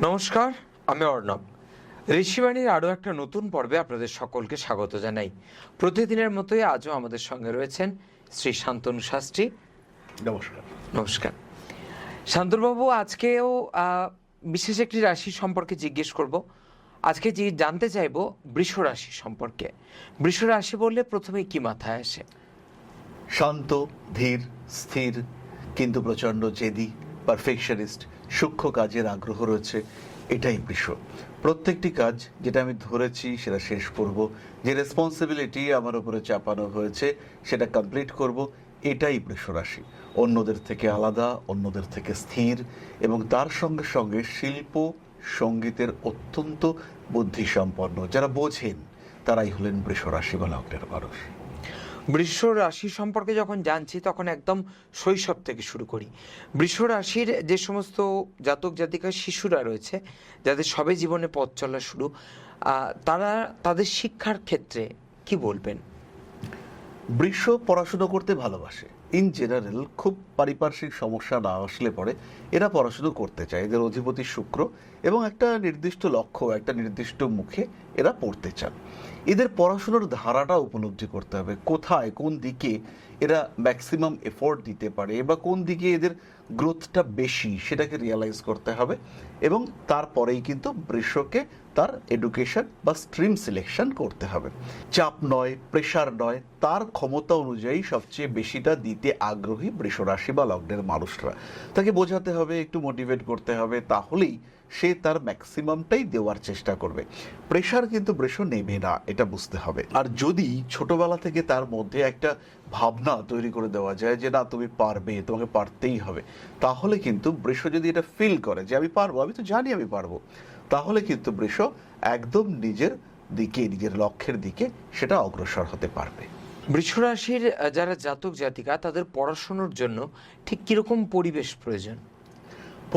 নমস্কার, আমি অর্ণব। ঋষিবাণীর আরও একটা নতুন পর্বে আপনাদের সকলকে স্বাগত জানাই। প্রতিদিনের মতোই আজও আমাদের সঙ্গে রয়েছেন শ্রী শান্তনু শাস্ত্রী। নমস্কার। নমস্কার শান্তনুবাবু। আজকেও বিশেষ একটি রাশি সম্পর্কে জিজ্ঞেস করব। আজকে যে জানতে চাইব বৃষ রাশি সম্পর্কে। বৃষ রাশি বললে প্রথমেই কি মাথায় আসে? শান্ত, ধীর, স্থির, কিন্তু প্রচণ্ড জেদি, পারফেকশনিস্ট, সূক্ষ্ম কাজের আগ্রহ রয়েছে, এটাই বৃষ। প্রত্যেকটি কাজ যেটা আমি ধরেছি সেটা শেষ করব, যে রেসপন্সিবিলিটি আমার উপরে চাপানো হয়েছে সেটা কমপ্লিট করব, এটাই বৃষ রাশি। অন্যদের থেকে আলাদা, অন্যদের থেকে স্থির, এবং তার সঙ্গে সঙ্গে শিল্প সঙ্গীতের অত্যন্ত বুদ্ধিসম্পন্ন যারা বোঝেন, তারাই হলেন বৃষ রাশি বা লগ্নের মানুষ। বৃষ রাশি সম্পর্কে যখন জানছি তখন একদম শৈশব থেকে শুরু করি। বৃষ রাশির যে সমস্ত জাতক জাতিকা শিশুরা রয়েছে, যাদের সবে জীবনে পথ চলা শুরু, তারা তাদের শিক্ষার ক্ষেত্রে কি বলবেন? বৃষ পড়াশুনো করতে ভালোবাসে। ইন জেনারেল খুব পারিপার্শ্বিক সমস্যা না আসলে পরে এরা পড়াশুনো করতে চায়। এদের অধিপতি শুক্র, এবং একটা নির্দিষ্ট লক্ষ্য, একটা নির্দিষ্ট মুখে এরা পড়তে চান। এদের পড়াশুনোর ধারাটা উপলব্ধি করতে হবে, কোথায় কোন দিকে এরা ম্যাক্সিমাম এফোর্ট দিতে পারে বা কোন দিকে এদের গ্রোথটা বেশি সেটাকে রিয়ালাইজ করতে হবে। এবং তারপরেই কিন্তু বৃষকে তার এডুকেশন বা স্ট্রিম সিলেকশন করতে হবে। চাপ নয়, প্রেশার নয়, তার ক্ষমতা অনুযায়ী সবচেয়ে বেশিটা দিতে আগ্রহী বৃষ রাশি বা লগ্নের মানুষরা। তাকে বোঝাতে হবে, একটু মোটিভেট করতে হবে, তাহলেই সে তার ম্যাক্সিমামটাই দেওয়ার চেষ্টা করবে। প্রেশার কিন্তু বৃষ নেবে না, এটা বুঝতে হবে। আর যদি ছোটবেলা থেকে তার মধ্যে একটা ভাবনা তৈরি করে দেওয়া যায় যে না তুমি পারবে, তোমাকে পারতেই হবে, তাহলে কিন্তু বৃষ যদি এটা ফিল করে যে আমি পারবো, আমি তো জানি আমি পারবো, তাহলে কিন্তু বৃষ একদম নিজের দিকে, নিজের লক্ষ্যের দিকে সেটা অগ্রসর হতে পারবে। বৃষ রাশির যারা জাতক জাতিকা, তাদের পড়াশোনার জন্য ঠিক কিরকম পরিবেশ প্রয়োজন?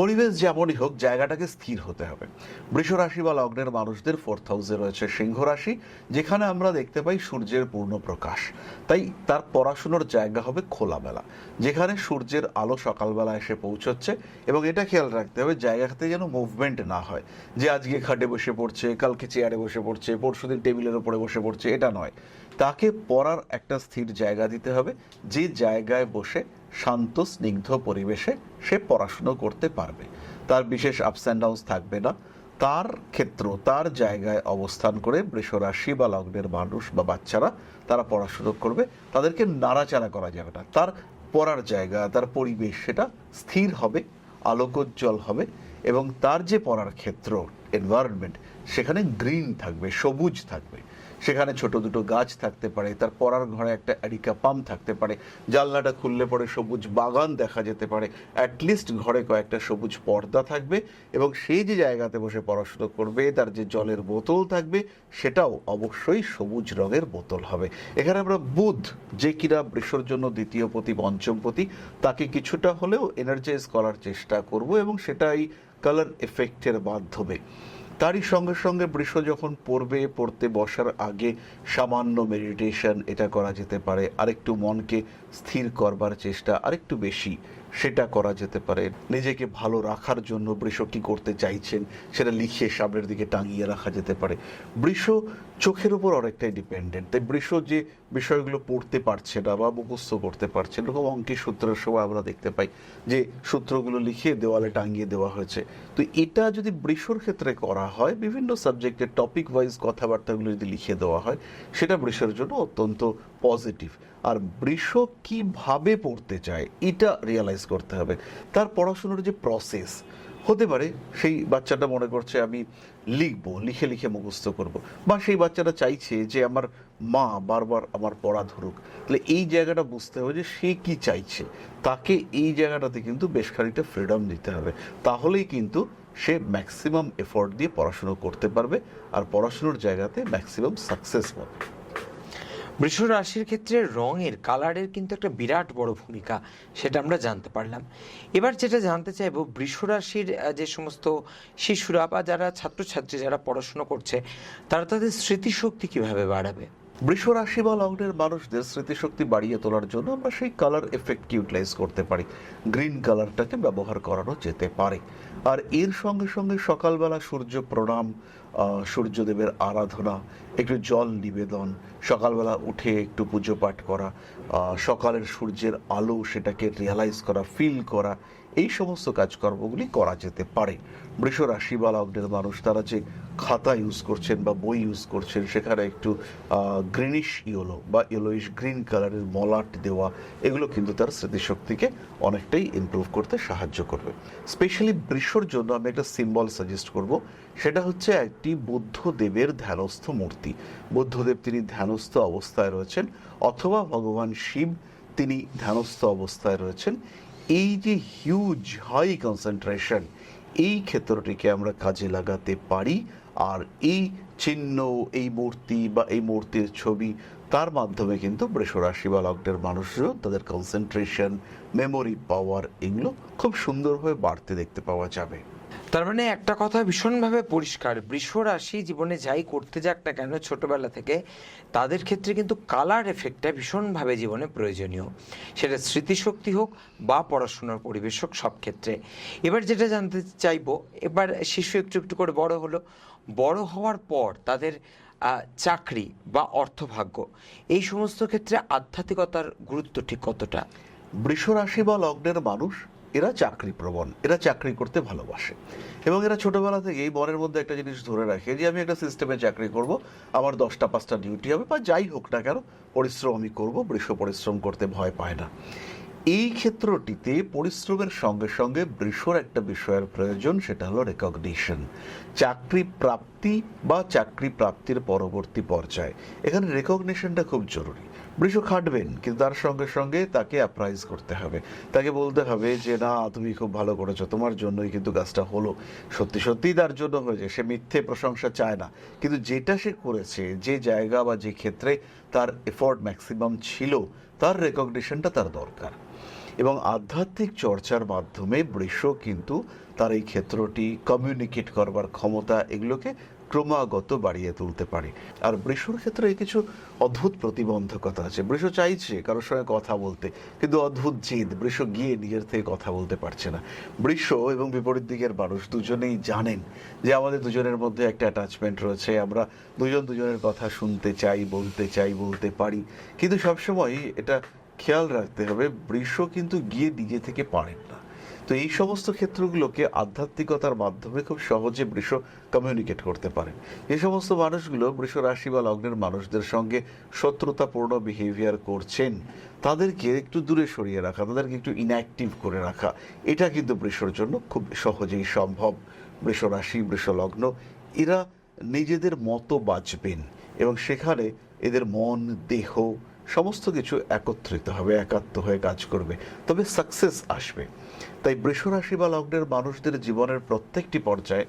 পরিবেশ যেমনই হোক, জায়গাটাকে স্থির হতে হবে। বৃষ রাশি বা লগ্নের মানুষদের 4th হাউসে রয়েছে সিংহ রাশি, যেখানে আমরা দেখতে পাই সূর্যের পূর্ণ প্রকাশ। তাই তার পড়াশুনোর জায়গা হবে খোলামেলা, যেখানে সূর্যের আলো সকালবেলা এসে পৌঁছচ্ছে। এবং এটা খেয়াল রাখতে হবে জায়গাতে যেন মুভমেন্ট না হয়, যে আজকে খাটে বসে পড়ছে, কালকে চেয়ারে বসে পড়ছে, পরশুদিন টেবিলের উপরে বসে পড়ছে, এটা নয়। তাকে পড়ার একটা স্থির জায়গা দিতে হবে, যে জায়গায় বসে শান্ত স্নিগ্ধ পরিবেশে সে পড়াশুনো করতে পারবে। তার বিশেষ আপস অ্যান্ড ডাউনস থাকবে না। তার ক্ষেত্র, তার জায়গায় অবস্থান করে বৃষ রাশি বা লগ্নের মানুষ বা বাচ্চারা তারা পড়াশুনো করবে। তাদেরকে নাড়াচাড়া করা যাবে না। তার পড়ার জায়গা, তার পরিবেশ সেটা স্থির হবে, আলোকোজ্জ্বল হবে, এবং তার যে পড়ার ক্ষেত্র, এনভায়রনমেন্ট, সেখানে গ্রিন থাকবে, সবুজ থাকবে। সেখানে ছোট দুটো গাছ থাকতে পারে, তার পড়ার ঘরে একটা অ্যারিকা পাম্প থাকতে পারে, জানলাটা খুললে পরে সবুজ বাগান দেখা যেতে পারে, অ্যাটলিস্ট ঘরে কয়েকটা সবুজ পর্দা থাকবে। এবং সেই যে জায়গাতে বসে পড়াশুনো করবে, তার যে জলের বোতল থাকবে সেটাও অবশ্যই সবুজ রঙের বোতল হবে। এখানে আমরা বুধ, যে কিনা বৃষর জন্য দ্বিতীয় পতি, পঞ্চম পতি, তাকে কিছুটা হলেও এনার্জাইজ করার চেষ্টা করব, এবং সেটাই কালার এফেক্টের মাধ্যমে। তারই সঙ্গে সঙ্গে বৃষ যখন পড়তে বসার আগে সামান্য মেডিটেশন এটা করা যেতে পারে। আরেকটু মনকে স্থির করবার চেষ্টা আরেকটু বেশি সেটা করা যেতে পারে। নিজেকে ভালো রাখার জন্য বৃষ কী করতে চাইছেন সেটা লিখে সামনের দিকে টাঙিয়ে রাখা যেতে পারে। বৃষ চোখের উপর অনেকটাই ডিপেন্ডেন্ট। তাই বৃষ যে বিষয়গুলো পড়তে পারছে না বা মুখস্থ করতে পারছে না, এরকম অঙ্কের সূত্রের সময় আমরা দেখতে পাই যে সূত্রগুলো লিখে দেওয়ালে টাঙিয়ে দেওয়া হয়েছে। তো এটা যদি বৃষর ক্ষেত্রে করা হয়, বিভিন্ন সাবজেক্টের টপিক ওয়াইজ কথাবার্তাগুলো যদি লিখে দেওয়া হয়, সেটা বৃষের জন্য অত্যন্ত পজিটিভ। আর বৃষ কিভাবে পড়তে চায় এটা রিয়ালাইজ করতে হবে। তার পড়াশোনার যে প্রসেস হতে পারে, সেই বাচ্চাটা মনে করছে আমি লিখবো, লিখে লিখে মুখস্থ করব, বা সেই বাচ্চাটা চাইছে যে আমার মা বারবার আমার পড়া ধরুক। তাহলে এই জায়গাটা বুঝতে হবে যে সে কি চাইছে, তাকে এই জায়গাটাতে কিন্তু বেশ খানিকটা ফ্রিডম দিতে হবে। তাহলেই কিন্তু সে ম্যাক্সিমাম এফোর্ট দিয়ে পড়াশুনো করতে পারবে, আর পড়াশুনোর জায়গাতে ম্যাক্সিমাম সাকসেস পাবে। বৃষ রাশির ক্ষেত্রে রঙের, কালারের কিন্তু একটা বিরাট বড় ভূমিকা, সেটা আমরা জানতে পারলাম। এবার যেটা জানতে চাইব, বৃষ রাশির যে সমস্ত শিশুরা বা যারা ছাত্রছাত্রী যারা পড়াশুনো করছে, তারা তাদের স্মৃতিশক্তি কিভাবে বাড়াবে? বৃষ রাশি বা লগ্নের মানুষদের স্মৃতিশক্তি বাড়িয়ে তোলার জন্য আমরা সেই কালার এফেক্টকে ইউটিলাইজ করতে পারি। গ্রিন কালারটাকে ব্যবহার করানো যেতে পারে। আর এর সঙ্গে সঙ্গে সকালবেলা সূর্য প্রণাম, সূর্যদেবের আরাধনা, একটু জল নিবেদন, সকালবেলা উঠে একটু পুজো পাঠ করা, সকালের সূর্যের আলো সেটাকে রিয়ালাইজ করা, ফিল করা, এই সমস্ত কাজকর্মগুলি করা যেতে পারে। বৃষ রাশি বা লগ্নের মানুষ তারা যে খাতা ইউজ করছেন বা বই ইউজ করছেন সেখানে একটু গ্রিনিশ ইয়েলো বা ইয়েলোইশ গ্রিন কালারের মলাট দেওয়া, এগুলো কিন্তু তার স্মৃতিশক্তিকে অনেকটাই ইমপ্রুভ করতে সাহায্য করবে। স্পেশালি বৃষর জন্য আমি একটা সিম্বল সাজেস্ট করব, সেটা হচ্ছে একটি বুদ্ধদেবের ধ্যানস্থ মূর্তি। বুদ্ধদেব তিনি ধ্যানস্থ অবস্থায় রয়েছেন, অথবা ভগবান শিব তিনি ধ্যানস্থ অবস্থায় রয়েছেন। এই যে হিউজ হাই কনসেন্ট্রেশন, এই ক্ষেত্রটিকে আমরা কাজে লাগাতে পারি। আর এই চিহ্ন, এই মূর্তি বা এই মূর্তির ছবি, তার মাধ্যমে কিন্তু বৃষ রাশি বা লগ্নের মানুষরাও তাদের কনসেন্ট্রেশন, মেমোরি পাওয়ার, এগুলো খুব সুন্দরভাবে বাড়তে দেখতে পাওয়া যাবে। তার মানে একটা কথা ভীষণভাবে পরিষ্কার, বৃষ রাশি জীবনে যাই করতে যাক না কেন ছোটবেলা থেকে, তাদের ক্ষেত্রে কিন্তু কালার এফেক্টটা ভীষণভাবে জীবনে প্রয়োজনীয়, সেটা স্মৃতিশক্তি হোক বা পড়াশোনার পরিবেশ হোক, সব ক্ষেত্রে। এবার যেটা জানতে চাইবো, এবার শিশু একটু একটু করে বড় হলো, বড় হওয়ার পর তাদের চাকরি বা অর্থভাগ্য, এই সমস্ত ক্ষেত্রে আধ্যাত্মিকতার গুরুত্ব ঠিক কতটা? বৃষ রাশি বা লগ্নের মানুষ এরা চাকরি প্রবণ, এরা চাকরি করতে ভালোবাসে এবং এরা ছোটবেলা থেকেই মনের মধ্যে একটা জিনিস ধরে রাখে যে আমি একটা সিস্টেমে চাকরি করব, আমার 10টা 5টা ডিউটি হবে, বা যাই হোক না কেন পরিশ্রম আমি করব। বৃষ পরিশ্রম করতে ভয় পায় না। এই ক্ষেত্রটিতে পরিশ্রমের সঙ্গে সঙ্গে বৃষর একটা বিষয়ের প্রয়োজন, সেটা হলো রেকগনিশন, চাকরি প্রাপ্তি বা চাকরি প্রাপ্তির পরবর্তী পর্যায়ে এখানে রেকগনিশনটা খুব জরুরি। বৃষ খাটবেন, কিন্তু তার সঙ্গে সঙ্গে তাকে অ্যাপ্রাইজ করতে হবে, তাকে বলতে হবে যে না তুমি খুব ভালো করেছো, তোমার জন্যই কিন্তু কাজটা হলো। সত্যি সত্যিই তার জন্য হয়েছে, সে মিথ্যে প্রশংসা চায় না, কিন্তু যেটা সে করেছে, যে জায়গা বা যে ক্ষেত্রে তার এফোর্ট ম্যাক্সিমাম ছিল, তার রেকগনিশনটা তার দরকার। এবং আধ্যাত্মিক চর্চার মাধ্যমে বৃষ কিন্তু তার এই ক্ষেত্রটি, কমিউনিকেট করবার ক্ষমতা, এগুলোকে ক্রমাগত বাড়িয়ে তুলতে পারে। আর বৃষর ক্ষেত্রে কিছু অদ্ভুত প্রতিবন্ধকতা আছে। বৃষ চাইছে কারোর সঙ্গে কথা বলতে, কিন্তু অদ্ভুত জেদ, বৃষ গিয়ে নিজের থেকে কথা বলতে পারছে না। বৃষ এবং বিপরীত দিকের মানুষ দুজনেই জানেন যে আমাদের দুজনের মধ্যে একটা অ্যাটাচমেন্ট রয়েছে, আমরা দুজন দুজনের কথা শুনতে চাই, বলতে পারি, কিন্তু সবসময় এটা খেয়াল রাখতে হবে বৃষ কিন্তু গিয়ে নিজে থেকে পারেন না। তো এই সমস্ত ক্ষেত্রগুলোকে আধ্যাত্মিকতার মাধ্যমে খুব সহজে বৃষ কমিউনিকেট করতে পারেন। এই সমস্ত মানুষগুলো বৃষ রাশি বা লগ্নের মানুষদের সঙ্গে শত্রুতাপূর্ণ বিহেভিয়ার করছেন, তাদেরকে একটু দূরে সরিয়ে রাখা, তাদেরকে একটু ইনঅ্যাক্টিভ করে রাখা, এটা কিন্তু বৃষর জন্য খুব সহজেই সম্ভব। বৃষ রাশি, বৃষ লগ্ন, এরা নিজেদের মতো বাঁচবেন এবং সেখানে এদের মন, দেহ সমস্ত কিছু একত্রিত হবে, একাত্ম হয়ে কাজ করবে, তবে সাকসেস আসবে। তাই বৃষ রাশি বা লগ্নের মানুষদের জীবনের প্রত্যেকটি পর্যায়ে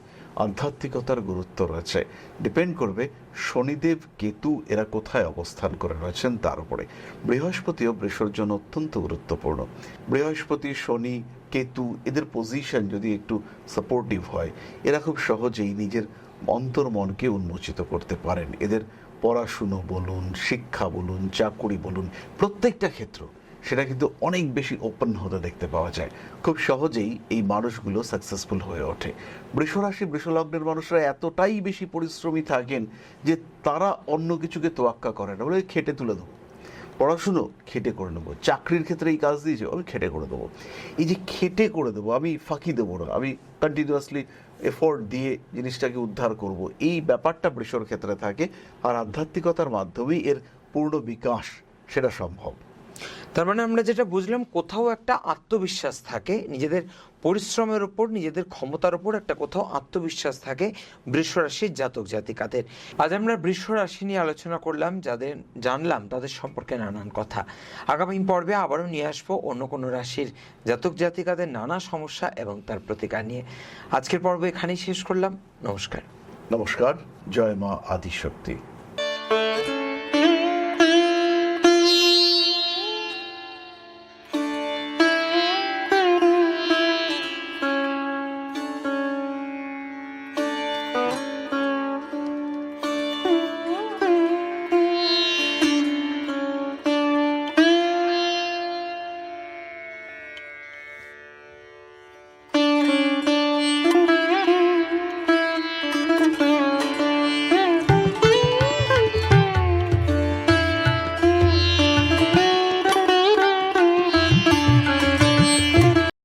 আধ্যাত্মিকতার গুরুত্ব রয়েছে। ডিপেন্ড করবে শনিদেব, কেতু এরা কোথায় অবস্থান করে রয়েছেন তার উপরে। বৃহস্পতিও বৃষর জন্য অত্যন্ত গুরুত্বপূর্ণ। বৃহস্পতি, শনি, কেতু এদের পজিশন যদি একটু সাপোর্টিভ হয়, এরা খুব সহজেই নিজের অন্তর্মনকে উন্মোচিত করতে পারেন। এদের পড়াশুনো বলুন, শিক্ষা বলুন, চাকুরি বলুন, প্রত্যেকটা ক্ষেত্র সেটা কিন্তু অনেক বেশি ওপেন হতে দেখতে পাওয়া যায়। খুব সহজেই এই মানুষগুলো সাকসেসফুল হয়ে ওঠে। বৃষ রাশি, বৃষ লগ্নের মানুষরা এতটাই বেশি পরিশ্রমী থাকেন যে তারা অন্য কিছুকে তোয়াক্কা করে না, বলে খেটে তুলে দেবো, পড়াশুনো খেটে করে নেবো, চাকরির ক্ষেত্রে এই কাজ দিয়েছে আমি খেটে করে দেবো। এই যে খেটে করে দেবো, আমি ফাঁকি দেবো না, আমি কন্টিনিউয়াসলি এফোর্ট দিয়ে জিনিসটাকে উদ্ধার করব, এই ব্যাপারটা বৃষর ক্ষেত্রে থাকে। আর আধ্যাত্মিকতার মাধ্যমেই এর পূর্ণ বিকাশ সেটা সম্ভব। তার মানে আমরা যেটা বুঝলাম, কোথাও একটা আত্মবিশ্বাস থাকে, নিজেদের পরিশ্রমের উপর, নিজেদের ক্ষমতার উপর একটা কোথাও আত্মবিশ্বাস থাকে বৃষ রাশির জাতক জাতিকাদের। আজ আমরা বৃষ রাশি নিয়ে আলোচনা করলাম, যাদের জানলাম তাদের সম্পর্কে নানান কথা। আগামী পর্বে আবারও নিয়ে আসবো অন্য কোনো রাশির জাতক জাতিকাদের নানা সমস্যা এবং তার প্রতিকার নিয়ে। আজকের পর্ব এখানেই শেষ করলাম। নমস্কার। নমস্কার। জয় মা আদিশক্তি।